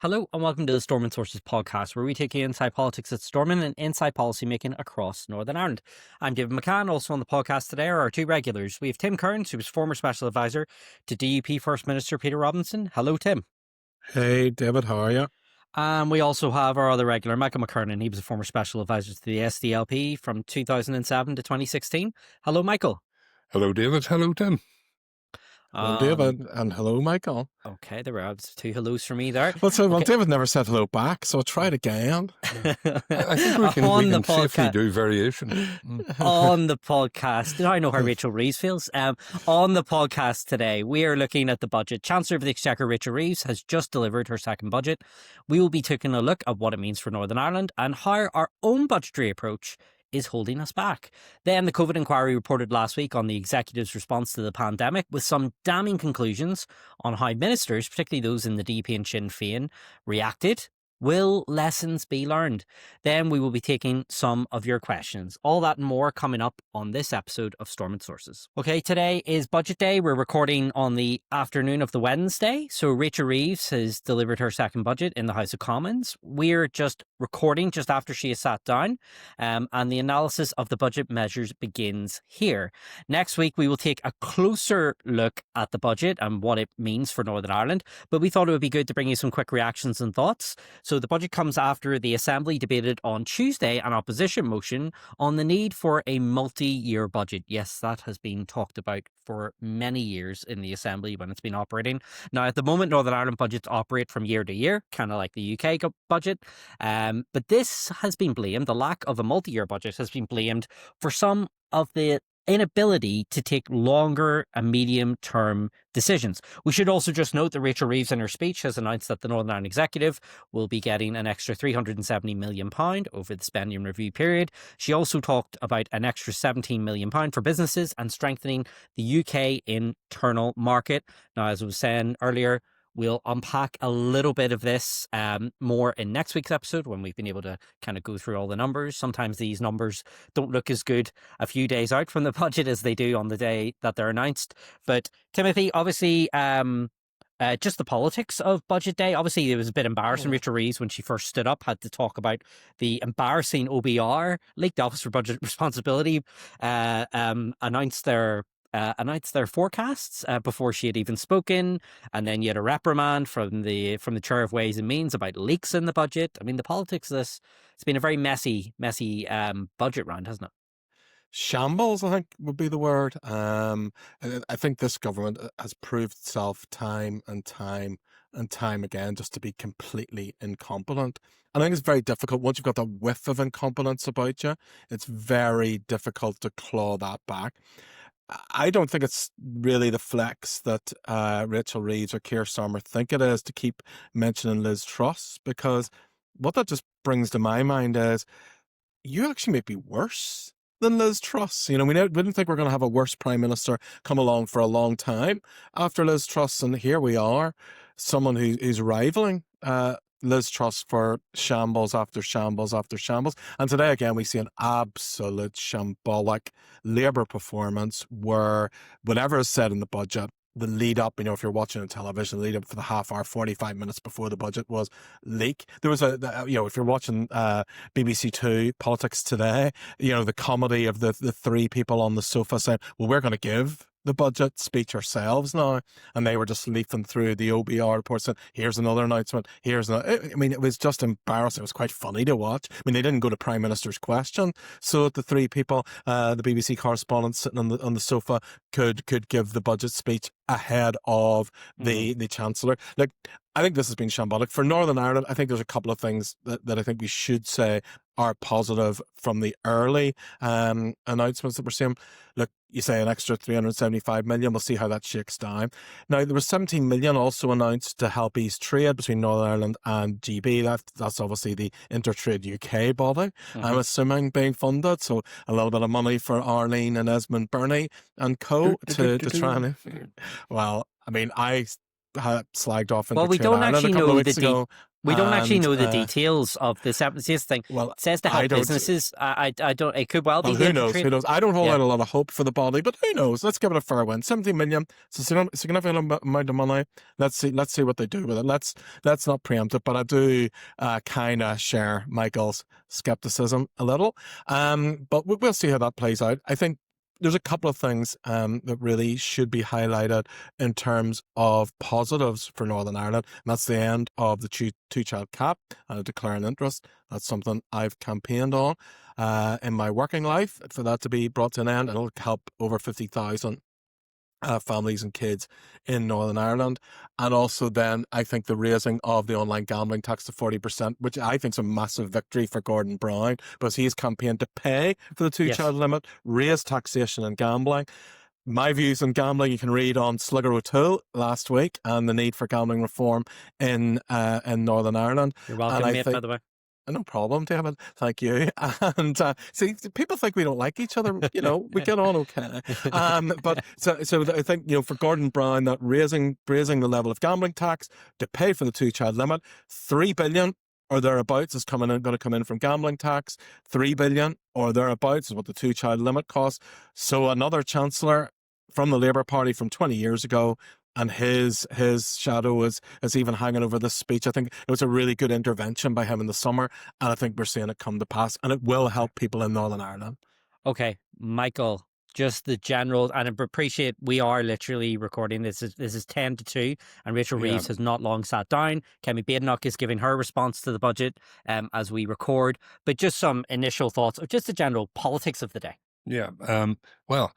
Hello and welcome to the Stormont Sources podcast, where we take you inside politics at Stormont and inside policy making across Northern Ireland. I'm David McCann. Also on the podcast today are our two regulars. We have Tim Cairns, who was former special advisor to DUP First Minister Peter Robinson. Hello, Tim. Hey, David, how are you? And we also have our other regular, Michael McKernan. He was a former special advisor to the SDLP from 2007 to 2016. Hello, Michael. Hello, David. Hello, Tim. Hello, David, and hello, Michael. Okay, there were two hellos for me there. Well, David never said hello back, so I'll try it again. I think we can safely do variation. On the podcast, I know how Rachel Reeves feels. On the podcast today, we are looking at the budget. Chancellor of the Exchequer, Rachel Reeves, has just delivered her second budget. We will be taking a look at what it means for Northern Ireland and how our own budgetary approach is holding us back. Then the COVID inquiry reported last week on the executive's response to the pandemic, with some damning conclusions on how ministers, particularly those in the DP and Sinn Féin, reacted. Will lessons be learned? Then we will be taking some of your questions. All that and more coming up on this episode of Stormont Sources. Okay, today is budget day. We're recording on the afternoon of the Wednesday. So Rachel Reeves has delivered her second budget in the House of Commons. We're just recording just after she has sat down, and the analysis of the budget measures begins here. Next week, we will take a closer look at the budget and what it means for Northern Ireland. But we thought it would be good to bring you some quick reactions and thoughts. So the budget comes after the Assembly debated on Tuesday an opposition motion on the need for a multi-year budget. Yes, that has been talked about for many years in the Assembly when it's been operating. Now, at the moment, Northern Ireland budgets operate from year to year, kind of like the UK budget. But this has been blamed, the lack of a multi-year budget has been blamed for some of the inability to take longer and medium-term decisions. We should also just note that Rachel Reeves in her speech has announced that the Northern Ireland Executive will be getting an extra £370 million over the spending review period. She also talked about an extra £17 million for businesses and strengthening the UK internal market. Now, as I was saying earlier, we'll unpack a little bit of this more in next week's episode when we've been able to kind of go through all the numbers. Sometimes these numbers don't look as good a few days out from the budget as they do on the day that they're announced. But Timothy, obviously, just the politics of budget day. Obviously, it was a bit embarrassing. Rachel Reeves, when she first stood up, had to talk about the embarrassing OBR, Leaked Office for Budget Responsibility, announced their forecasts before she had even spoken, and then you had a reprimand from the chair of Ways and Means about leaks in the budget. I mean, the politics of this, it's been a very messy budget round, hasn't it? Shambles, I think, would be the word. I think this government has proved itself time and time again just to be completely incompetent. And I think it's very difficult. Once you've got the whiff of incompetence about you, it's very difficult to claw that back. I don't think it's really the flex that Rachel Reeves or Keir Starmer think it is to keep mentioning Liz Truss, because what that just brings to my mind is you actually may be worse than Liz Truss. You know, we didn't think we're going to have a worse Prime Minister come along for a long time after Liz Truss, and here we are, someone who's rivaling Liz Truss for shambles after shambles after shambles. And today, again, we see an absolute shambolic Labour performance where whatever is said in the budget, the lead up, you know, if you're watching on television, the lead up for the half hour, 45 minutes before the budget was leak. There was if you're watching BBC Two Politics Today, you know, the comedy of the three people on the sofa saying, well, we're going to give the budget speech ourselves now, and they were just leafing through the OBR report saying, here's another announcement, I mean, it was just embarrassing. It was quite funny to watch. I mean, they didn't go to Prime Minister's question, so the three people, the BBC correspondents sitting on the sofa could give the budget speech ahead of the Chancellor. Like, I think this has been shambolic. For Northern Ireland, I think there's a couple of things that I think we should say are positive from the early announcements that we're seeing. Look, you say an extra 375 million. We'll see how that shakes down. Now, there was 17 million also announced to help ease trade between Northern Ireland and GB. That's obviously the Intertrade UK body, I'm assuming, being funded. So a little bit of money for Arlene and Esmond Burney and co to try and... Well, I mean, I slagged off. Well, we don't actually know We don't actually And know the details of this thing. well, It says to help businesses. I don't. It could well be. Who knows? Who knows? I don't hold out a lot of hope for the body, but who knows? Let's give it a fair win. 70 million. It's a significant amount of money. Let's see what they do with it. Let's not preempt it, but I do kind of share Michael's skepticism a little. But we'll see how that plays out. I think there's a couple of things that really should be highlighted in terms of positives for Northern Ireland. And that's the end of the two-child cap and a declaring interest. That's something I've campaigned on in my working life for that to be brought to an end. And it'll help over 50,000 families and kids in Northern Ireland. And also then I think the raising of the online gambling tax to 40%, which I think is a massive victory for Gordon Brown, because he's campaigned to pay for the two-child limit, raise taxation and gambling. My views on gambling you can read on Slugger O'Toole last week, and the need for gambling reform in Northern Ireland. You're welcome, mate, by the way. No problem, David. Thank you. And see, people think we don't like each other. You know, we get on okay. But so I think, you know, for Gordon Brown, that raising the level of gambling tax to pay for the two-child limit, 3 billion or thereabouts is going to come in from gambling tax. 3 billion or thereabouts is what the two-child limit costs. So another chancellor from the Labour Party from 20 years ago, and his shadow is even hanging over this speech. I think it was a really good intervention by him in the summer, and I think we're seeing it come to pass, and it will help people in Northern Ireland. Okay, Michael, just the general, and I appreciate we are literally recording this is 10 to 2, and Rachel Reeves has not long sat down. Kemi Badenoch is giving her response to the budget as we record, but just some initial thoughts of just the general politics of the day. Yeah, well,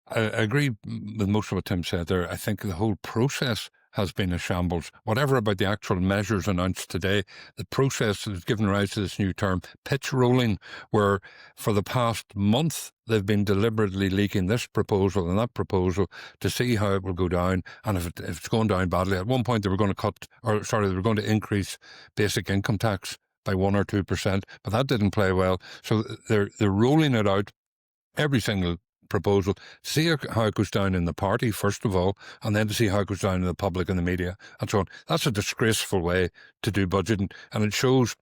I agree with most of what Tim said there. I think the whole process has been a shambles. Whatever about the actual measures announced today, the process has given rise to this new term, pitch rolling, where for the past month they've been deliberately leaking this proposal and that proposal to see how it will go down. And if it's going down badly, at one point they were going to increase basic income tax by 1 or 2%, but that didn't play well. So they're rolling it out, every single proposal, to see how it goes down in the party, first of all, and then to see how it goes down in the public and the media and so on. That's a disgraceful way to do budgeting, and it shows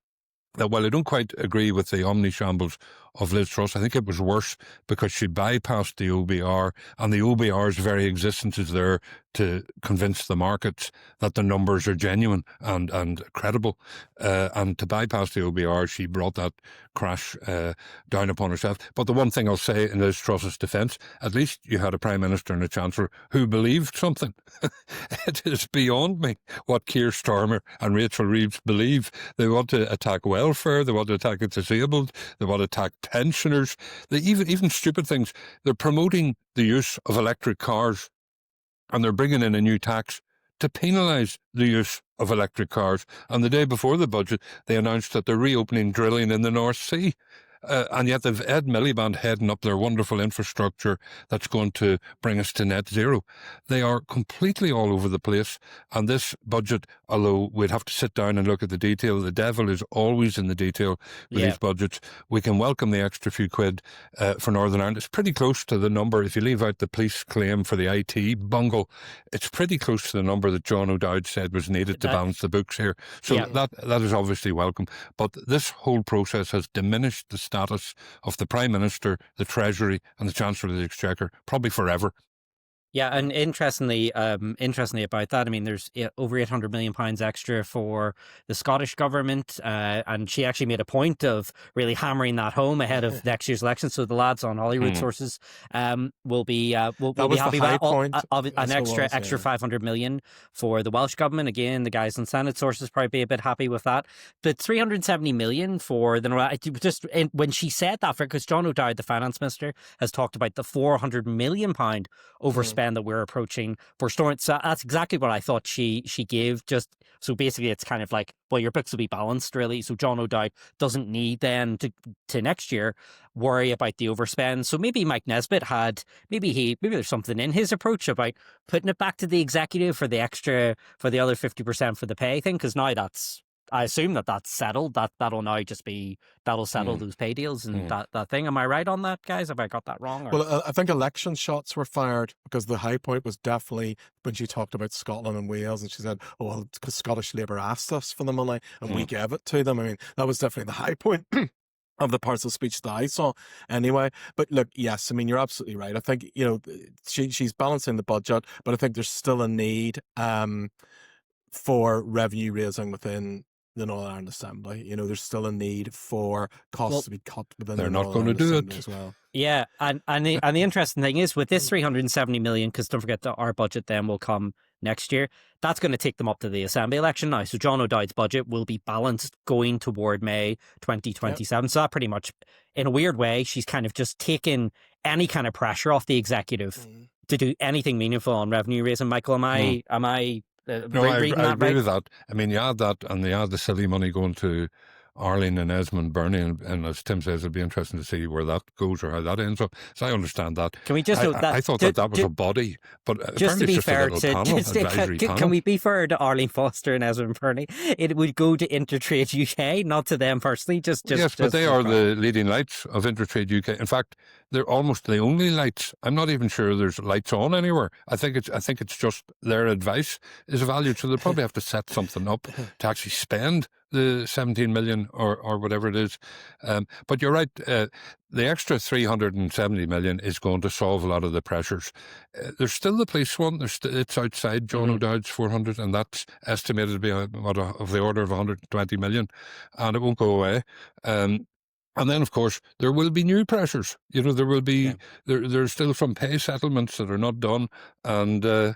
that while I don't quite agree with the omni-shambles of Liz Truss, I think it was worse because she bypassed the OBR, and the OBR's very existence is there to convince the markets that the numbers are genuine and credible. And to bypass the OBR, she brought that crash down upon herself. But the one thing I'll say in Liz Truss's defence, at least you had a Prime Minister and a Chancellor who believed something. It is beyond me what Keir Starmer and Rachel Reeves believe. They want to attack welfare, they want to attack the disabled, they want to attack pensioners. They even stupid things. They're promoting the use of electric cars, and they're bringing in a new tax to penalise the use of electric cars. And the day before the budget, they announced that they're reopening drilling in the North Sea. And yet they've Ed Miliband heading up their wonderful infrastructure that's going to bring us to net zero. They are completely all over the place. And this budget, although we'd have to sit down and look at the detail, the devil is always in the detail with these budgets. We can welcome the extra few quid for Northern Ireland. It's pretty close to the number, if you leave out the police claim for the IT bungle, it's pretty close to the number that John O'Dowd said was needed to balance the books here. So that is obviously welcome. But this whole process has diminished the status of the Prime Minister, the Treasury and the Chancellor of the Exchequer, probably forever. Yeah, and interestingly about that, I mean, there's over £800 million extra for the Scottish government, and she actually made a point of really hammering that home ahead of next year's election. So the lads on Hollywood Sources will be happy about an extra 500 million for the Welsh government. Again, the guys on Senate Sources probably be a bit happy with that. But 370 million for the when she said that, because John O'Dowd, the finance minister, has talked about the £400 million overspend that we're approaching for Stormont. So that's exactly what I thought she gave. Just so basically it's kind of like, well, your books will be balanced really. So John O'Dowd doesn't need then to next year worry about the overspend. So maybe Mike Nesbitt maybe there's something in his approach about putting it back to the executive for the extra, for the other 50% for the pay thing, because now that's I assume that's settled. That'll now just be, that'll settle those pay deals and that thing. Am I right on that, guys? Have I got that wrong? Or? Well, I think election shots were fired because the high point was definitely when she talked about Scotland and Wales, and she said, "Oh, well, because Scottish Labour asked us for the money and we gave it to them." I mean, that was definitely the high point of the parts of speech that I saw anyway. But look, yes, I mean, you're absolutely right. I think, she's balancing the budget, but I think there's still a need for revenue raising within the Northern Ireland Assembly. There's still a need for costs to be cut within they're the not Northern going to Ireland do Assembly it as well. Yeah, and the interesting thing is with this 370 million, because don't forget that our budget then will come next year, that's going to take them up to the Assembly election now. So John O'Dowd's budget will be balanced going toward May 2027. Yep. So that pretty much, in a weird way, she's kind of just taken any kind of pressure off the executive to do anything meaningful on revenue raising. Michael, am I No, I agree with that. I mean, you add that, and you add the silly money going to Arlene and Esmond Bernie, and as Tim says, it'd be interesting to see where that goes or how that ends up. So I understand that. Can we just note that? I thought that was a body, but just to be fair, panel. Can we be fair to Arlene Foster and Esmond Bernie? It would go to Intertrade UK, not to them personally. Yes, but they are the leading lights of Intertrade UK. In fact, they're almost the only lights. I'm not even sure there's lights on anywhere. I think it's just their advice is valued, so they'll probably have to set something up to actually spend the 17 million or whatever it is. But you're right, the extra 370 million is going to solve a lot of the pressures. There's still the police one. It's outside John O'Dowd's 400, and that's estimated to be of the order of 120 million, and it won't go away. And then, of course, there will be new pressures. There will be there's still some pay settlements that are not done, and so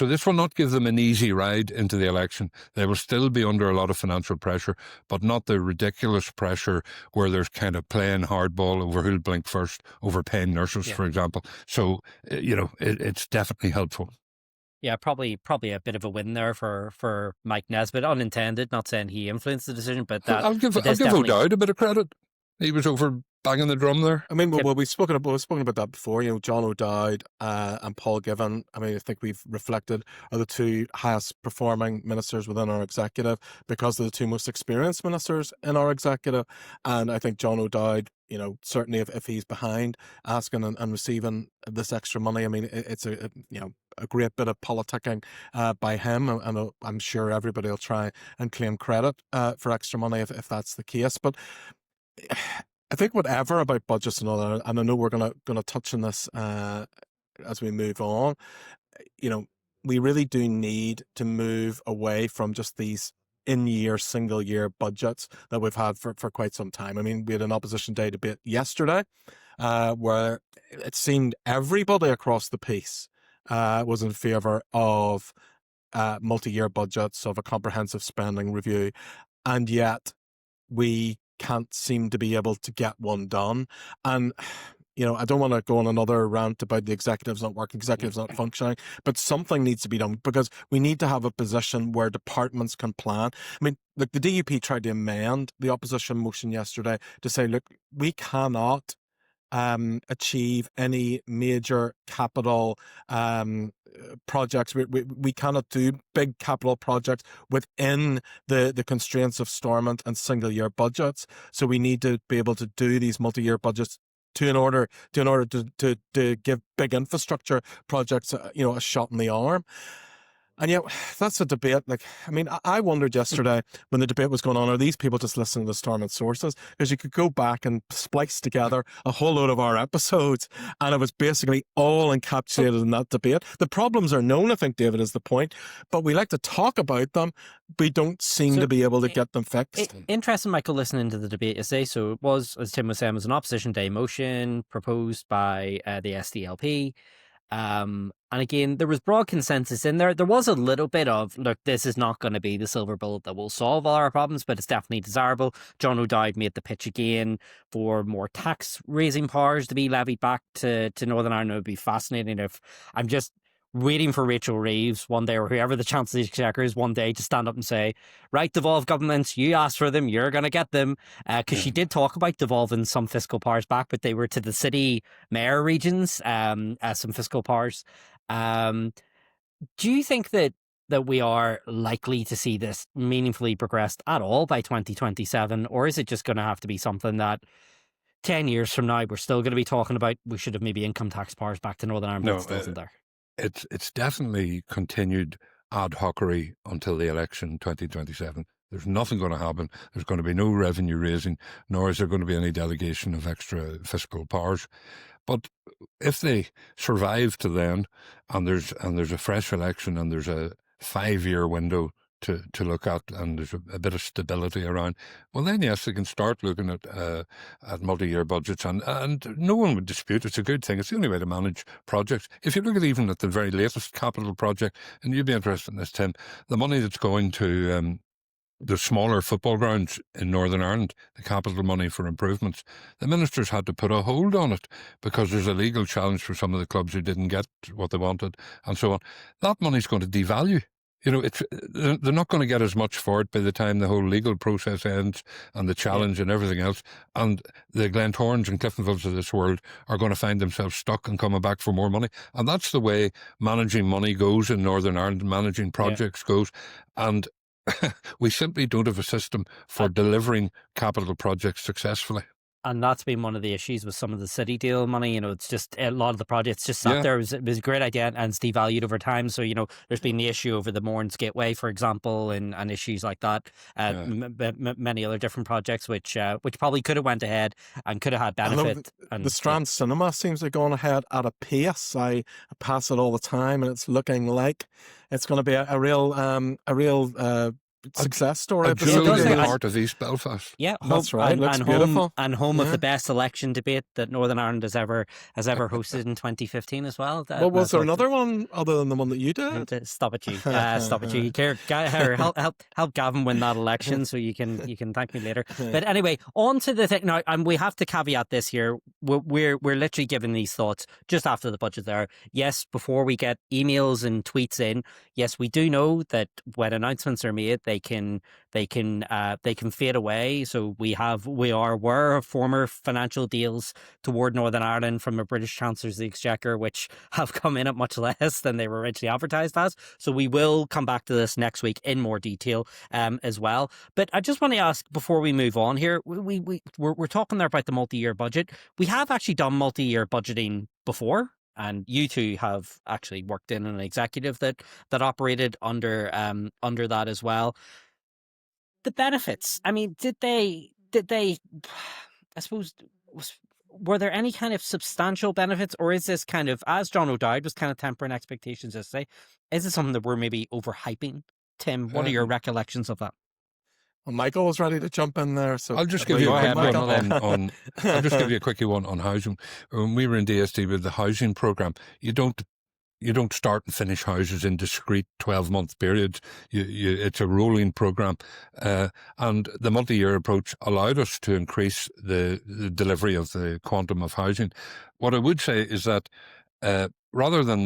this will not give them an easy ride into the election. They will still be under a lot of financial pressure, but not the ridiculous pressure where there's kind of playing hardball over who'll blink first, over paying nurses, for example. So it's definitely helpful. Yeah, probably a bit of a win there for Mike Nesbitt, unintended. Not saying he influenced the decision, but that I'll give O'Dowd a bit of credit. He was over banging the drum there. I mean, we've spoken about that before. John O'Dowd and Paul Givan. I mean, I think we've reflected are the two highest performing ministers within our executive because they're the two most experienced ministers in our executive. And I think John O'Dowd, certainly if he's behind asking and receiving this extra money, I mean, it's a great bit of politicking by him, and I'm sure everybody will try and claim credit for extra money if that's the case. But I think whatever about budgets and all that, and I know we're gonna touch on this as we move on, we really do need to move away from just these in-year, single-year budgets that we've had for quite some time. I mean, we had an opposition day debate yesterday where it seemed everybody across the piece was in favour of multi-year budgets, of a comprehensive spending review, and yet we can't seem to be able to get one done. And I don't want to go on another rant about the executive's not working, executive's not functioning, but something needs to be done because we need to have a position where departments can plan. I mean, look, the DUP tried to amend the opposition motion yesterday to say, look, we cannot achieve any major capital projects. We cannot do big capital projects within the constraints of Stormont and single-year budgets. So we need to be able to do these multi-year budgets in order to give big infrastructure projects a shot in the arm. And yet, that's a debate. Like, I mean, I wondered yesterday when the debate was going on, are these people just listening to Stormont Sources? Because you could go back and splice together a whole load of our episodes, and it was basically all encapsulated in that debate. The problems are known, I think, David, is the point, but we like to talk about them. We don't seem to be able to get them fixed. Interesting, Michael, listening to the debate yesterday. So it was, as Tim was saying, was an opposition day motion proposed by the SDLP. And again, there was broad consensus in there. There was a little bit of, look, this is not going to be the silver bullet that will solve all our problems, but it's definitely desirable. John O'Dowd made the pitch again for more tax raising powers to be levied back to Northern Ireland. It would be fascinating if I'm just waiting for Rachel Reeves one day, or whoever the Chancellor of the Exchequer is one day, to stand up and say, right, devolved governments, you asked for them, you're going to get them. Because she did talk about devolving some fiscal powers back, but they were to the city mayor regions, some fiscal powers. Do you think that that we are likely to see this meaningfully progressed at all by 2027? Or is it just going to have to be something that 10 years from now, we're still going to be talking about we should have maybe income tax powers back to Northern Ireland, but it still isn't there? It's definitely continued ad hocery until the election 2027. There's nothing going to happen. There's going to be no revenue raising, nor is there going to be any delegation of extra fiscal powers. But if they survive to then, and there's a fresh election, and there's a 5-year window to look at, and there's a bit of stability around, well then yes, they can start looking at multi-year budgets, and no one would dispute it's a good thing. It's the only way to manage projects. If you look at even at the very latest capital project, and you'd be interested in this, Tim, the money that's going to the smaller football grounds in Northern Ireland, the capital money for improvements, the ministers had to put a hold on it because there's a legal challenge for some of the clubs who didn't get what they wanted, and so on. That money's going to devalue. You know, they're not going to get as much for it by the time the whole legal process ends, and the challenge and everything else. And the Glentorns and Cliftonvilles of this world are going to find themselves stuck and coming back for more money. And that's the way managing money goes in Northern Ireland, managing projects goes. And we simply don't have a system for delivering capital projects successfully. And that's been one of the issues with some of the city deal money. You know, it's just a lot of the projects just sat there. It was a great idea, and it's devalued over time. So, you know, there's been the issue over the Mourns Gateway, for example, and issues like that. Many other different projects which probably could have went ahead and could have had benefit. The Strand Cinema seems to have gone ahead at a pace. I pass it all the time, and it's looking like it's going to be a real success story. A jewel in the heart of East Belfast. Yeah, that's right. Looks beautiful. Home of the best election debate that Northern Ireland has ever hosted in 2015 as well. Well, was there another one other than the one that you did? Stop it, you. Stop it, you. Help Gavin win that election, so you can thank me later. But anyway, on to the thing now, and we have to caveat this here. We're literally giving these thoughts just after the budget there. Yes, before we get emails and tweets in. Yes, we do know that when announcements are made, they can fade away. So we are aware of former financial deals toward Northern Ireland from a British Chancellor's of the Exchequer, which have come in at much less than they were originally advertised as. So we will come back to this next week in more detail as well. But I just want to ask before we move on here, we're talking there about the multi-year budget. We have actually done multi-year budgeting before. And you two have actually worked in an executive that operated under that as well. The benefits, I mean, did they? I suppose, were there any kind of substantial benefits, or is this kind of, as John O'Dowd was kind of tempering expectations yesterday, is it something that we're maybe overhyping? Tim, what are your recollections of that? Well, Michael was ready to jump in there, so I'll just give you a quick one I'll just give you a quickie one on housing. When we were in DSD with the housing programme, you don't start and finish houses in discrete 12-month periods. It's a rolling programme, and the multi-year approach allowed us to increase the delivery of the quantum of housing. What I would say is that rather than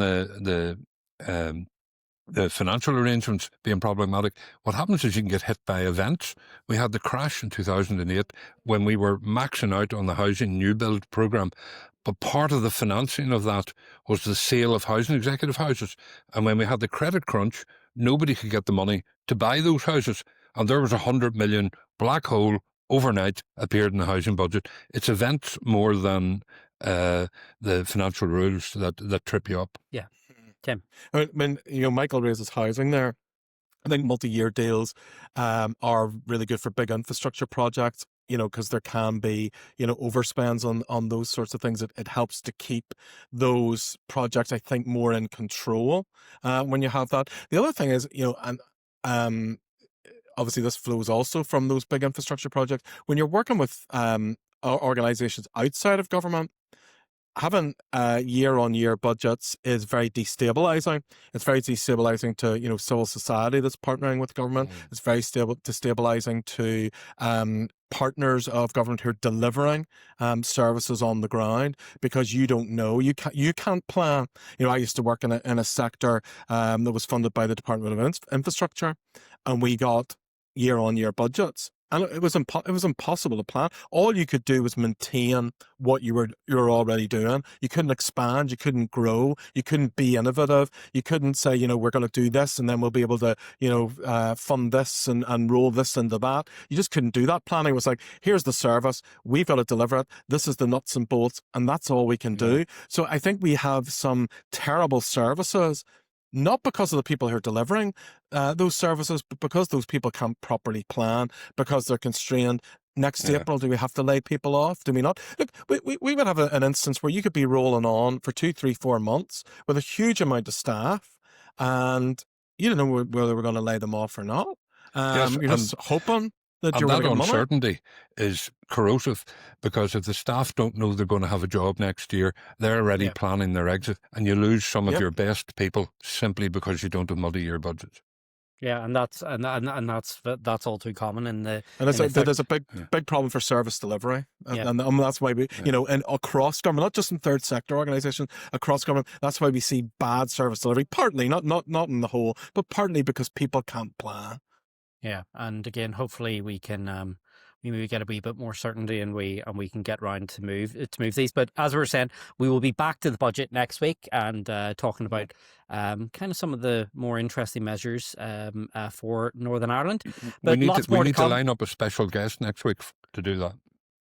the financial arrangements being problematic, what happens is you can get hit by events. We had the crash in 2008 when we were maxing out on the housing new build programme. But part of the financing of that was the sale of housing executive houses. And when we had the credit crunch, nobody could get the money to buy those houses. And there was 100 million black hole overnight appeared in the housing budget. It's events more than the financial rules that trip you up. Yeah. Tim. I mean, Michael raises housing there. I think multi-year deals are really good for big infrastructure projects, because there can be, overspends on those sorts of things. It helps to keep those projects, I think, more in control when you have that. The other thing is, and obviously this flows also from those big infrastructure projects. When you're working with organisations outside of government, having year-on-year budgets is very destabilising. It's very destabilising to civil society that's partnering with government. It's very destabilising to partners of government who are delivering services on the ground, because you don't know, you can't plan. I used to work in a sector that was funded by the Department of Infrastructure, and we got year-on-year budgets. And it was impossible to plan. All you could do was maintain what you're already doing. You couldn't expand. You couldn't grow. You couldn't be innovative. You couldn't say, we're going to do this and then we'll be able to, fund this and roll this into that. You just couldn't do that. Planning was like, here's the service. We've got to deliver it. This is the nuts and bolts, and that's all we can do. So I think we have some terrible services, not because of the people who are delivering those services, but because those people can't properly plan, because they're constrained. Next April, do we have to lay people off? Do we not? Look, we would have an instance where you could be rolling on for 2, 3, 4 months with a huge amount of staff, and you don't know whether we're going to lay them off or not. You're just hoping that you're that making uncertainty is corrosive, because if the staff don't know they're going to have a job next year, they're already planning their exit, and you lose some of your best people simply because you don't have multi-year budgets. Yeah, and that's all too common in the. And there's a big problem for service delivery, and that's why we, and across government, not just in third sector organisations, across government, that's why we see bad service delivery. Partly, not in the whole, but partly because people can't plan. Yeah, and again, hopefully we can maybe get a wee bit more certainty, and we can get round to move these. But as we were saying, we will be back to the budget next week and talking about kind of some of the more interesting measures for Northern Ireland. But we need to line up a special guest next week to do that.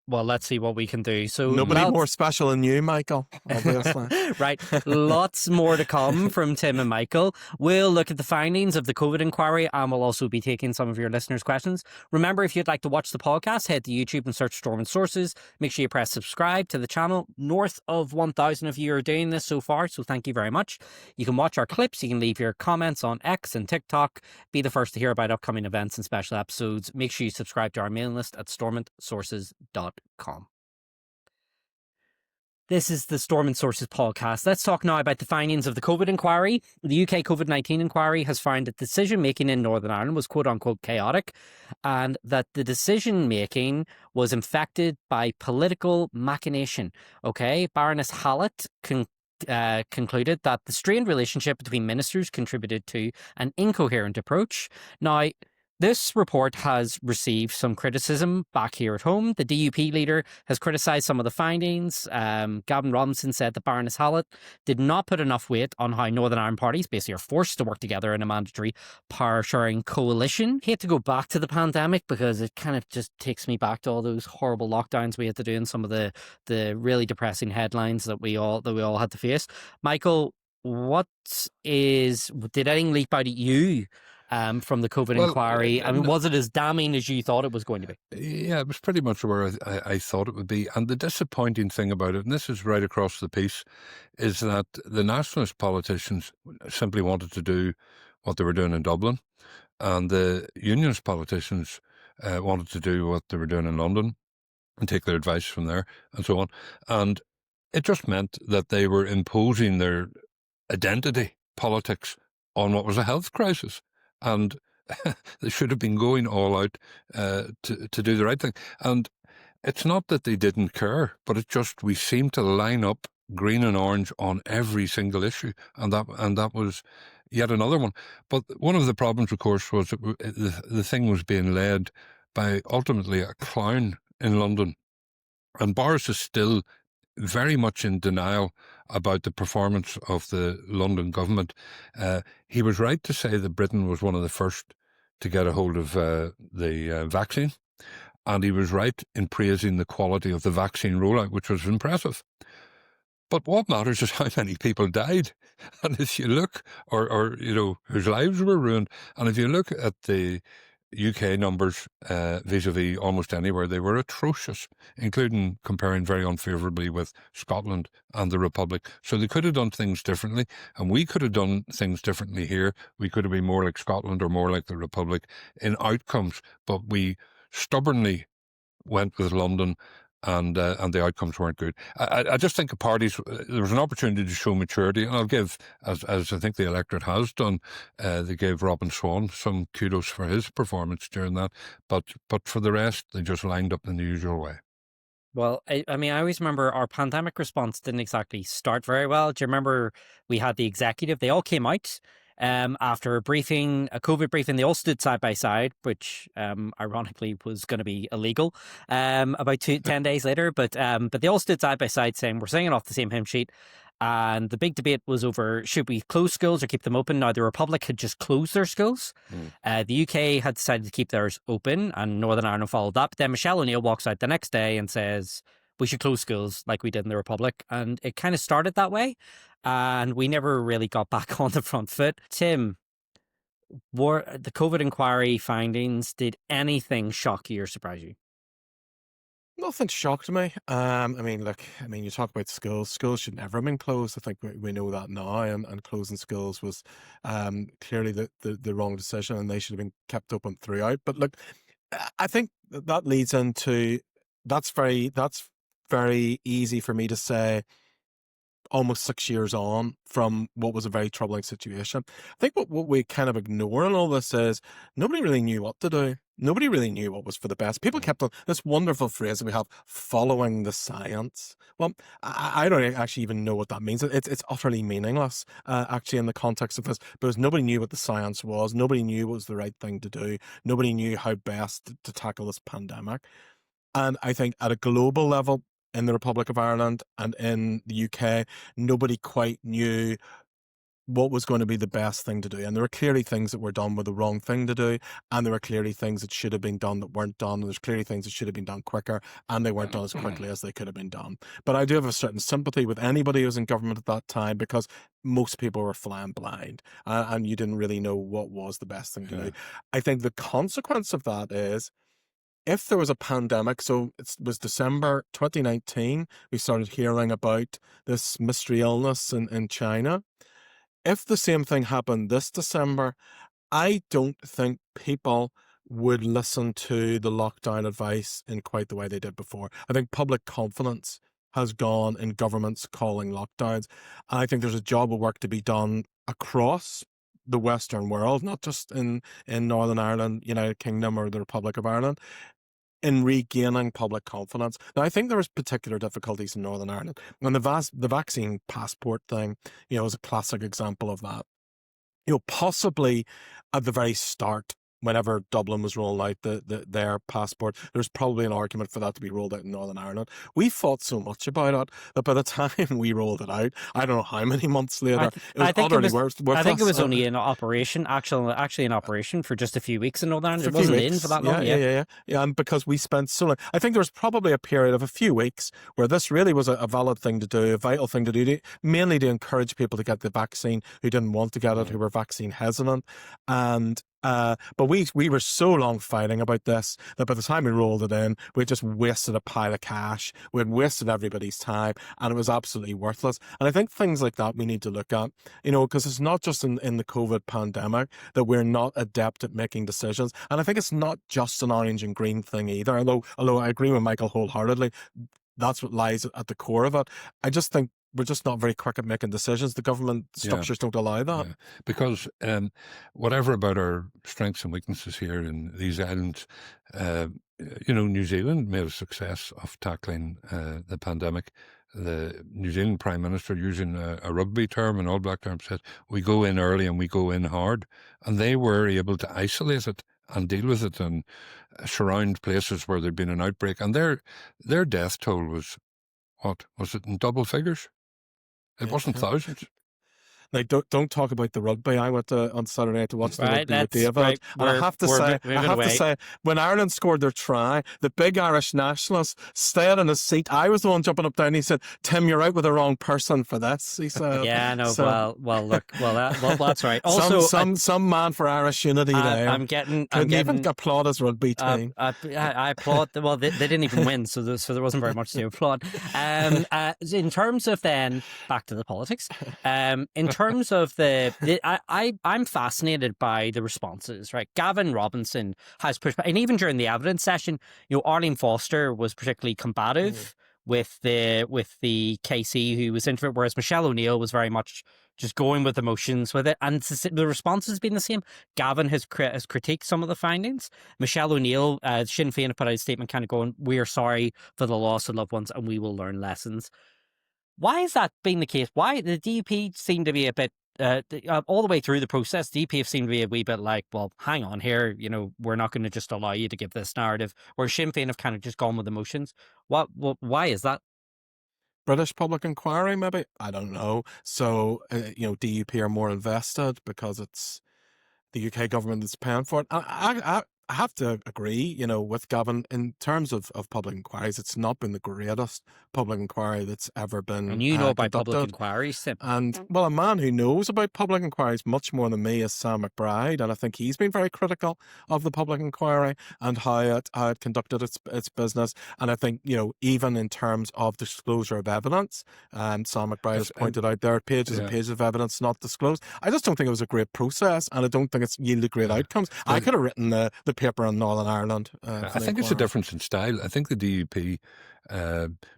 Well, let's see what we can do. So nobody more special than you, Michael, obviously. Right. Lots more to come from Tim and Michael. We'll look at the findings of the COVID inquiry, and we'll also be taking some of your listeners' questions. Remember, if you'd like to watch the podcast, head to YouTube and search Stormont Sources. Make sure you press subscribe to the channel. North of 1,000 of you are doing this so far, so thank you very much. You can watch our clips. You can leave your comments on X and TikTok. Be the first to hear about upcoming events and special episodes. Make sure you subscribe to our mailing list at stormontsources.com. This is the Stormont Sources podcast. Let's talk now about the findings of the COVID inquiry. The UK COVID-19 inquiry has found that decision-making in Northern Ireland was quote-unquote chaotic, and that the decision-making was infected by political machination. Okay, Baroness Hallett concluded that the strained relationship between ministers contributed to an incoherent approach. Now, this report has received some criticism back here at home. The DUP leader has criticised some of the findings. Gavin Robinson said that Baroness Hallett did not put enough weight on how Northern Ireland parties basically are forced to work together in a mandatory power-sharing coalition. I hate to go back to the pandemic because it kind of just takes me back to all those horrible lockdowns we had to do and some of the really depressing headlines that we all had to face. Michael, did anything leap out at you from the COVID inquiry? I mean, was it as damning as you thought it was going to be? Yeah, it was pretty much where I thought it would be. And the disappointing thing about it, and this is right across the piece, is that the nationalist politicians simply wanted to do what they were doing in Dublin, and the unionist politicians wanted to do what they were doing in London and take their advice from there and so on. And it just meant that they were imposing their identity politics on what was a health crisis. And they should have been going all out to do the right thing. And it's not that they didn't care, but it's just we seem to line up green and orange on every single issue, and that was yet another one. But one of the problems, of course, was that the thing was being led by ultimately a clown in London, and Boris is still very much in denial about the performance of the London government. He was right to say that Britain was one of the first to get a hold of the vaccine, and he was right in praising the quality of the vaccine rollout, which was impressive. But what matters is how many people died. And if you look, or whose lives were ruined, and if you look at the UK numbers vis-a-vis almost anywhere, they were atrocious, including comparing very unfavourably with Scotland and the Republic. So they could have done things differently, and we could have done things differently here. We could have been more like Scotland or more like the Republic in outcomes, but we stubbornly went with London, and the outcomes weren't good. I just think the parties, there was an opportunity to show maturity, and I'll give, as I think the electorate has done, they gave Robin Swann some kudos for his performance during that, but for the rest, they just lined up in the usual way. Well, I mean, I always remember our pandemic response didn't exactly start very well. Do you remember we had the executive? They all came out After a COVID briefing, they all stood side by side, which ironically was going to be illegal about 10 days later. But they all stood side by side saying, we're singing off the same hymn sheet. And the big debate was over, should we close schools or keep them open? Now, the Republic had just closed their schools. The UK had decided to keep theirs open, and Northern Ireland followed that. But then Michelle O'Neill walks out the next day and says, we should close schools like we did in the Republic. And it kind of started that way. And we never really got back on the front foot. Tim, were the COVID inquiry findings, did anything shock you or surprise you? Nothing shocked me. You talk about schools. Schools should never have been closed. I think we know that now, and closing schools was clearly the wrong decision, and they should have been kept open throughout. But look, I think that leads into that's very easy for me to say almost 6 years on from what was a very troubling situation. I think what we kind of ignore in all this is nobody really knew what to do. Nobody really knew what was for the best. People kept on this wonderful phrase that we have, following the science. Well, I don't actually even know what that means. It's utterly meaningless, actually, in the context of this, because nobody knew what the science was. Nobody knew what was the right thing to do. Nobody knew how best to tackle this pandemic. And I think at a global level, in the Republic of Ireland and in the UK, nobody quite knew what was going to be the best thing to do. And there were clearly things that were done were the wrong thing to do, and there were clearly things that should have been done that weren't done, and there's clearly things that should have been done quicker, and they weren't done as quickly as they could have been done. But I do have a certain sympathy with anybody who was in government at that time, because most people were flying blind, and you didn't really know what was the best thing to do. I think the consequence of that is, if there was a pandemic, so it was December 2019, we started hearing about this mystery illness in China. If the same thing happened this December, I don't think people would listen to the lockdown advice in quite the way they did before. I think public confidence has gone in governments calling lockdowns. And I think there's a job of work to be done across the Western world, not just in Northern Ireland, United Kingdom, or the Republic of Ireland, in regaining public confidence. Now, I think there was particular difficulties in Northern Ireland. And the vaccine passport thing, is a classic example of that. Possibly at the very start, whenever Dublin was rolling out their passport, there's probably an argument for that to be rolled out in Northern Ireland. We fought so much about it that by the time we rolled it out, I don't know how many months later, it was utterly worthless. I think it was only in operation, actually in operation for just a few weeks in Northern Ireland. It wasn't in for that long. Yeah. And because we spent so long, I think there was probably a period of a few weeks where this really was a valid thing to do, a vital thing to do, mainly to encourage people to get the vaccine who didn't want to get it, who were vaccine hesitant. But we were so long fighting about this that by the time we rolled it in, we just wasted a pile of cash. We had wasted everybody's time, and it was absolutely worthless. And I think things like that we need to look at, because it's not just in the COVID pandemic that we're not adept at making decisions. And I think it's not just an orange and green thing either, although I agree with Michael wholeheartedly. That's what lies at the core of it. I just think we're just not very quick at making decisions. The government structures don't allow that. Yeah. Because whatever about our strengths and weaknesses here in these islands, New Zealand made a success of tackling the pandemic. The New Zealand Prime Minister, using a rugby term, an All Black term, said, we go in early and we go in hard. And they were able to isolate it and deal with it and surround places where there'd been an outbreak. And their death toll was, what, was it in double figures? It wasn't thousands. Like, don't talk about the rugby. I went on Saturday night to watch the rugby with David. Right. And I have to say, when Ireland scored their try, the big Irish nationalist stayed in his seat. I was the one jumping up down. He said, "Tim, you're out with the wrong person for this." He said, "Yeah, no. So, well, that's right." Also, some man for Irish unity there. I'm getting even applaud his rugby team. I applaud. Well, they didn't even win, so there wasn't very much to applaud. In terms of then back to the politics. In terms of I'm fascinated by the responses, right? Gavin Robinson has pushed back, and even during the evidence session, Arlene Foster was particularly combative with the KC who was into it, whereas Michelle O'Neill was very much just going with emotions with it, and the response has been the same. Gavin has critiqued some of the findings. Michelle O'Neill, Sinn Féin have put out a statement kind of going, "We are sorry for the loss of loved ones and we will learn lessons." Why has that been the case? Why the DUP seem to be a bit all the way through the process, DP have seemed to be a wee bit like, well, hang on here, we're not going to just allow you to give this narrative. Where Sinn Féin have kind of just gone with emotions. Why is that? British public inquiry, maybe? I don't know. So, DUP are more invested because it's the UK government that's paying for it. I have to agree, with Gavin in terms of public inquiries. It's not been the greatest public inquiry that's ever been And you know about public conducted. inquiries, Tim. And, well, a man who knows about public inquiries much more than me is Sam McBride, and I think he's been very critical of the public inquiry and how it conducted its business. And I think, even in terms of disclosure of evidence, Sam McBride has pointed out there are pages and pages of evidence not disclosed. I just don't think it was a great process, and I don't think it's yielded great outcomes. I could have written the paper on Northern Ireland. I think it's a difference in style. I think the DUP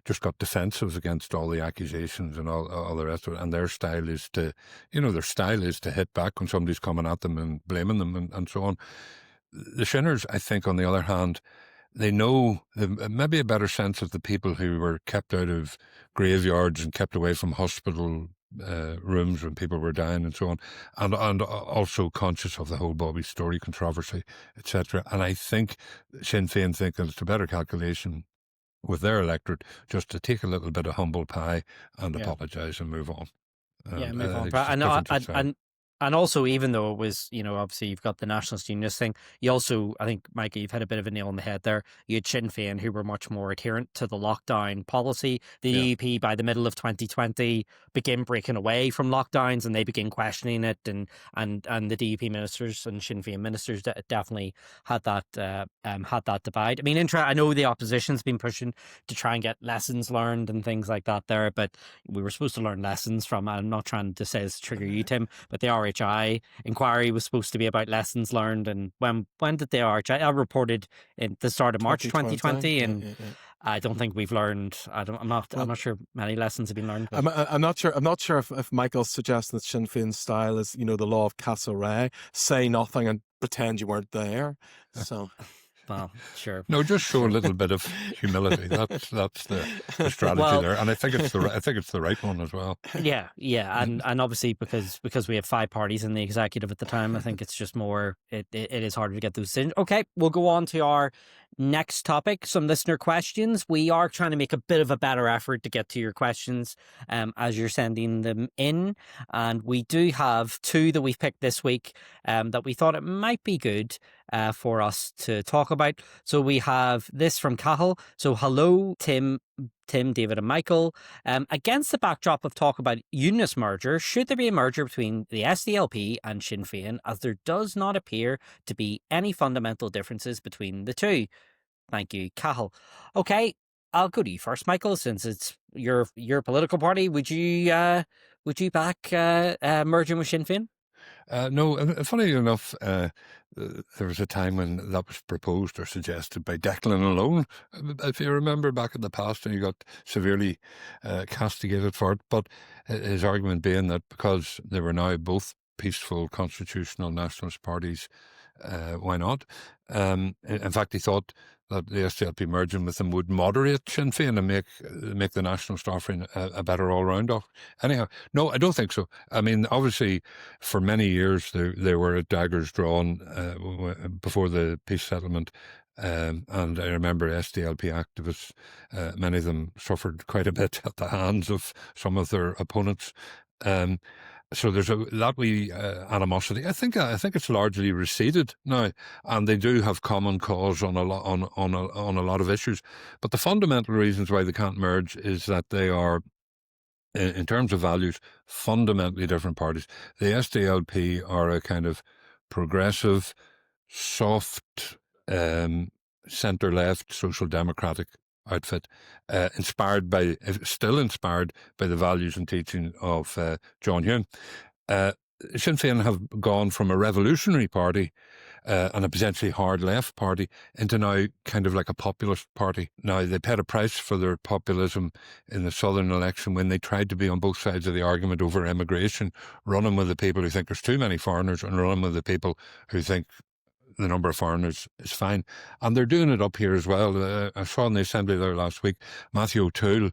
just got defensive against all the accusations and all the rest of it, and their style is to hit back when somebody's coming at them and blaming them and so on. The Shinners, I think, on the other hand, they know maybe a better sense of the people who were kept out of graveyards and kept away from hospital rooms when people were dying and so on, and also conscious of the whole Bobby Story controversy, etc. And I think Sinn Féin think that it's a better calculation with their electorate just to take a little bit of humble pie and apologise and move on. Move on. And also, even though it was, obviously you've got the Nationalist Unionist thing, you also, I think, Mikey, you've hit a bit of a nail on the head there. You had Sinn Féin who were much more adherent to the lockdown policy. The DUP, by the middle of 2020, begin breaking away from lockdowns and they begin questioning it. And the DUP ministers and Sinn Féin ministers definitely had that divide. I mean, I know the opposition's been pushing to try and get lessons learned and things like that there, but we were supposed to learn lessons from, I'm not trying to say this to trigger you, Tim, but the RHI inquiry was supposed to be about lessons learned. And when did the RHI reported in the start of March 2020? And I don't think we've learned. I'm not sure many lessons have been learned. I'm not sure if Michael's suggesting that Sinn Féin's style is, the law of Castlereagh, say nothing and pretend you weren't there. So. Well, sure. No, just show a little bit of humility. That's the strategy there, and I think it's the right one as well. Yeah, and obviously because we have 5 parties in the executive at the time, I think it's just more. It is harder to get those decisions. Okay, we'll go on to our next topic. Some listener questions. We are trying to make a bit of a better effort to get to your questions as you're sending them in, and we do have 2 that we've picked this week that we thought it might be good for us to talk about. So we have this from Cahill. So hello, Tim, David and Michael. Against the backdrop of talk about unionist merger, should there be a merger between the SDLP and Sinn Féin, as there does not appear to be any fundamental differences between the two? Thank you, Cahill. Okay, I'll go to you first, Michael, since it's your political party. Would you back merging with Sinn Féin? No, funny enough, there was a time when that was proposed or suggested by Declan alone, if you remember back in the past, and he got severely castigated for it. But his argument being that because they were now both peaceful constitutional nationalist parties, why not? In fact, he thought that the SDLP merging with them would moderate Sinn Féin and make the nationalist offering a better all-round offer. Anyhow, no, I don't think so. I mean, obviously, for many years, they were at daggers drawn before the peace settlement. And I remember SDLP activists, many of them suffered quite a bit at the hands of some of their opponents. So there's that wee animosity. I think it's largely receded now, and they do have common cause on a lot of issues. But the fundamental reasons why they can't merge is that they are, in terms of values, fundamentally different parties. The SDLP are a kind of progressive, soft, centre-left, social democratic outfit, still inspired by the values and teaching of John Hume. Sinn Féin have gone from a revolutionary party and a potentially hard left party into now kind of like a populist party. Now, they paid a price for their populism in the Southern election when they tried to be on both sides of the argument over immigration, running with the people who think there's too many foreigners and running with the people who think the number of foreigners is fine. And they're doing it up here as well. I saw in the Assembly there last week, Matthew O'Toole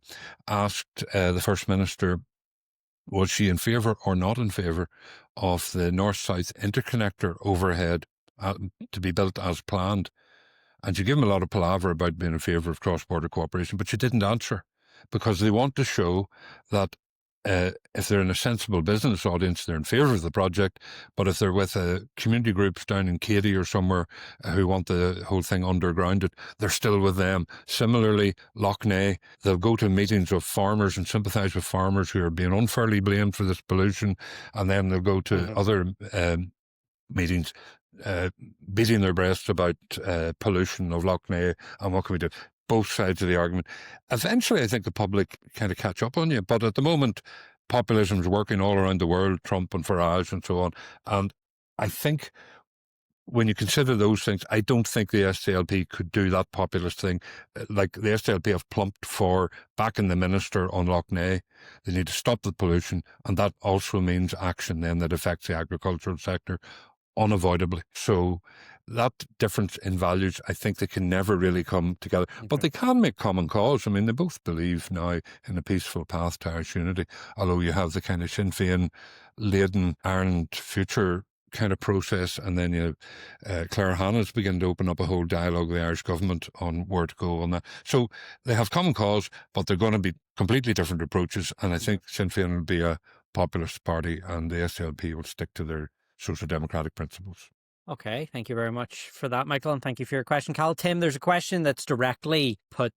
asked the First Minister was she in favour or not in favour of the north-south interconnector overhead to be built as planned? And she gave him a lot of palaver about being in favour of cross-border cooperation, but she didn't answer, because they want to show that if they're in a sensible business audience, they're in favour of the project, but if they're with community groups down in Katy or somewhere who want the whole thing undergrounded, they're still with them. Similarly, Lough Neagh, they'll go to meetings of farmers and sympathise with farmers who are being unfairly blamed for this pollution, and then they'll go to other meetings beating their breasts about pollution of Lough Neagh and what can we do. Both sides of the argument. Eventually, I think the public kind of catch up on you. But at the moment, populism's working all around the world, Trump and Farage and so on. And I think when you consider those things, I don't think the SDLP could do that populist thing. Like the SDLP have plumped for backing the minister on Lough Neagh. They need to stop the pollution. And that also means action then that affects the agricultural sector unavoidably. So that difference in values, I think they can never really come together. Okay. But they can make common cause. I mean, they both believe now in a peaceful path to Irish unity, although you have the kind of Sinn Féin laden Ireland future kind of process, and then you Claire Hanna's begin to open up a whole dialogue with the Irish government on where to go on that. So they have common cause, but they're going to be completely different approaches, and I think Sinn Féin will be a populist party and the SDLP will stick to their social democratic principles. Okay, thank you very much for that, Michael, and thank you for your question, Cal. Tim, there's a question that's directly put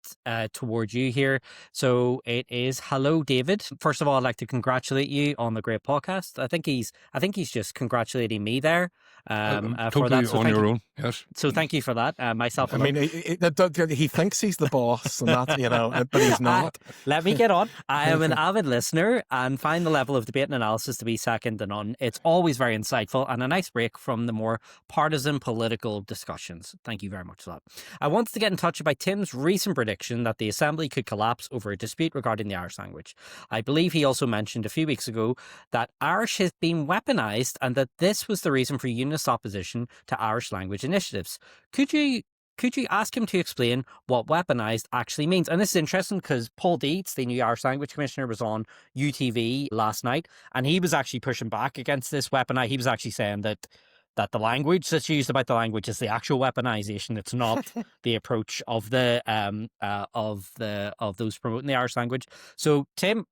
towards you here. So it is, hello, David. First of all, I'd like to congratulate you on the great podcast. I think he's just congratulating me there totally for that. So on your own, yes. So thank you for that, myself. I mean, he thinks he's the boss, and that, but he's not. Let me get on. I am an avid listener and find the level of debate and analysis to be second to none. It's always very insightful and a nice break from the more partisan political discussions. Thank you very much for that. I wanted to get in touch about Tim's recent prediction that the Assembly could collapse over a dispute regarding the Irish language. I believe he also mentioned a few weeks ago that Irish has been weaponised and that this was the reason for Unionist opposition to Irish language initiatives. Could you ask him to explain what weaponised actually means? And this is interesting because Paul Deeds, the new Irish Language Commissioner, was on UTV last night, and he was actually pushing back against this weaponised. He was actually saying that the language that's used about the language is the actual weaponization. It's not the approach of the of those promoting the Irish language. So, Tim,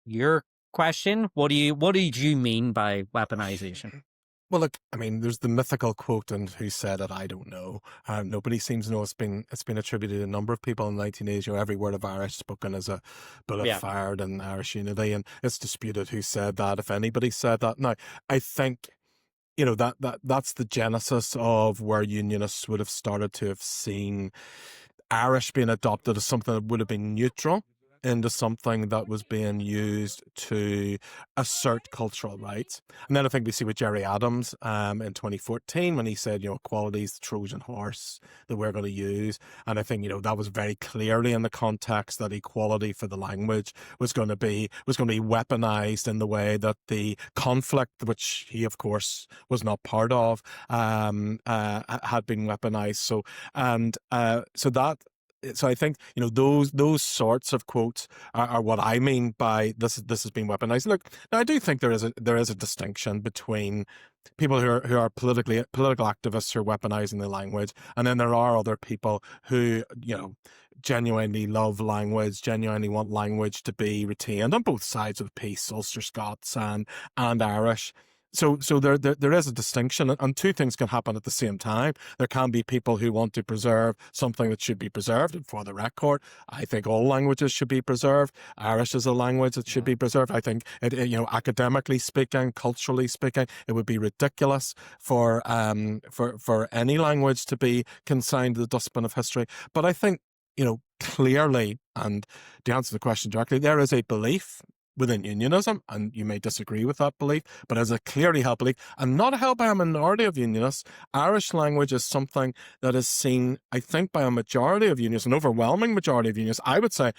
your question: what did you mean by weaponization? Well, look, I mean, there's the mythical quote, and who said it, I don't know. Nobody seems to know. It's been attributed to a number of people in the 1980s. Every word of Irish spoken as a bullet fired in Irish unity, and it's disputed who said that, if anybody said that. Now, I think, that's the genesis of where Unionists would have started to have seen Irish being adopted as something that would have been neutral into something that was being used to assert cultural rights. And then I think we see with Gerry Adams in 2014 when he said, equality is the Trojan horse that we're going to use. And I think, that was very clearly in the context that equality for the language was going to be weaponized in the way that the conflict, which he, of course, was not part of, had been weaponized. So I think, those sorts of quotes are what I mean by this has been weaponized. Look, now I do think there is a distinction between people who are political activists who are weaponizing the language, and then there are other people who, genuinely love language, genuinely want language to be retained on both sides of the piece, Ulster Scots and Irish. So there is a distinction, and two things can happen at the same time. There can be people who want to preserve something that should be preserved. And for the record, I think all languages should be preserved. Irish is a language that should be preserved. I think, academically speaking, culturally speaking, it would be ridiculous for any language to be consigned to the dustbin of history. But I think, clearly, and to answer the question directly, there is a belief within unionism, and you may disagree with that belief, but as a clearly held belief, and not held by a minority of unionists, Irish language is something that is seen, I think, by a majority of unionists, an overwhelming majority of unionists, I would say,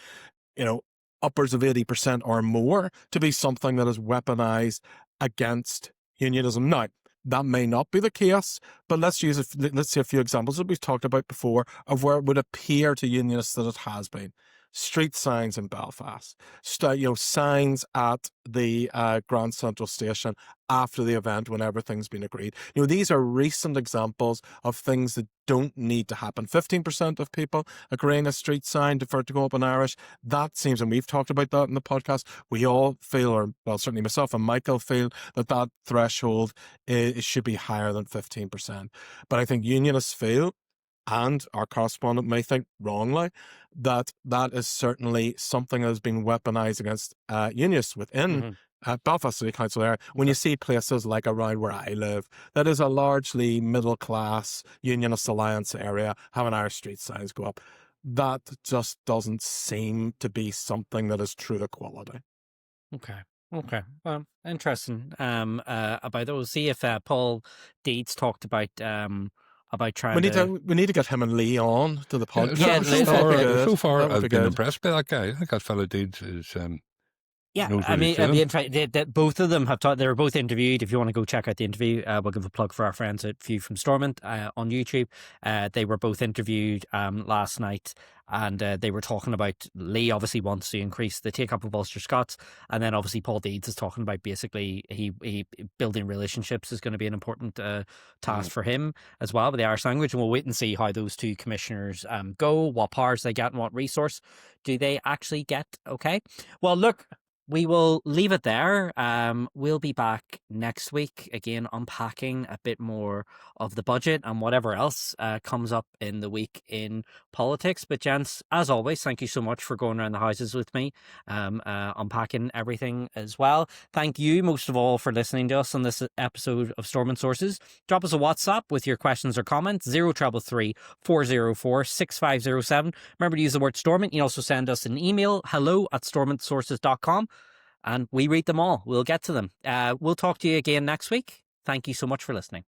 upwards of 80% or more, to be something that is weaponized against unionism. Now, that may not be the case, but let's see a few examples that we've talked about before of where it would appear to unionists that it has been. street signs in Belfast, signs at the Grand Central Station after the event when everything's been agreed. These are recent examples of things that don't need to happen. 15% of people agreeing a street sign for it to go up in Irish. That seems, and we've talked about that in the podcast, we all feel, or well, certainly myself and Michael feel, that threshold should be higher than 15%. But I think unionists feel, and our correspondent may think wrongly, that is certainly something that has been weaponized against unionists within Belfast City Council area. When you see places like around where I live, that is a largely middle-class unionist alliance area, having Irish street signs go up, that just doesn't seem to be something that is true equality. Okay. Well, interesting. About those. See if Paul Deeds talked about trying we need to get him and Lee on to the podcast. So far I've been impressed by that guy. I think that fellow Deeds is I mean, it'd be interesting. Both of them have talked. They were both interviewed. If you want to go check out the interview, we'll give a plug for our friends at View from Stormont on YouTube. They were both interviewed last night, and they were talking about Lee obviously wants to increase the take up of Ulster Scots, and then obviously Paul Deeds is talking about basically he building relationships is going to be an important task for him as well with the Irish language, and we'll wait and see how those two commissioners go, what powers they get, and what resource do they actually get. Okay, well look. We will leave it there. We'll be back next week, again, unpacking a bit more of the budget and whatever else comes up in the week in politics. But gents, as always, thank you so much for going around the houses with me, unpacking everything as well. Thank you most of all for listening to us on this episode of Stormont Sources. Drop us a WhatsApp with your questions or comments, 0333 404 6507. Remember to use the word Stormont. You can also send us an email, hello@stormontsources.com. And we read them all. We'll get to them. We'll talk to you again next week. Thank you so much for listening.